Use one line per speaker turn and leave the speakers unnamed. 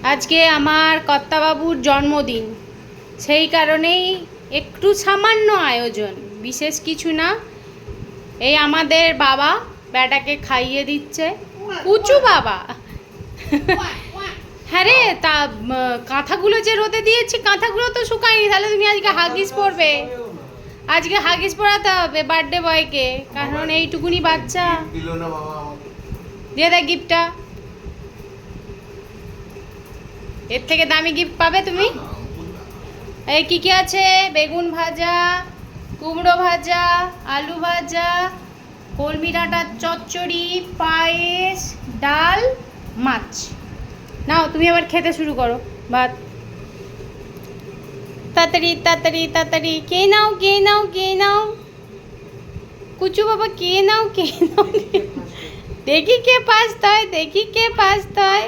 আজকে আমার কর্তাবাবুর জন্মদিন, সেই কারণেই একটু সামান্য আয়োজন, বিশেষ কিছু না। এই আমাদের বাবা ব্যাটাকে খাইয়ে দিচ্ছে, উঁচু বাবা। হ্যাঁ রে, তা কাঁথাগুলো যে রোদে দিয়েছি, কাঁথাগুলো তো শুকায়নি, তাহলে তুমি আজকে হাগিস পরবে। আজকে হাগিস পরাতে হবে বার্থডে বয়কে, কারণ এইটুকুনি বাচ্চা। দিয়ে দেয় গিফটটা, এর থেকে দামি গিফট পাবে তুমি। এই কি কি আছে? বেগুন ভাজা, কুমড়ো ভাজা, আলু ভাজা, কলমি ডাঁটার চচ্চড়ি, পায়েস, ডাল, মাছ। নাও তুমি আবার খেতে শুরু করো ভাত। তাড়াতাড়ি তাড়াতাড়ি তাড়াতাড়ি কে নাও কে নাও কে নাও, কুচু বাবা কে নাও কে নাও। দেখি কে পাস হয়, দেখি কে পাস হয়।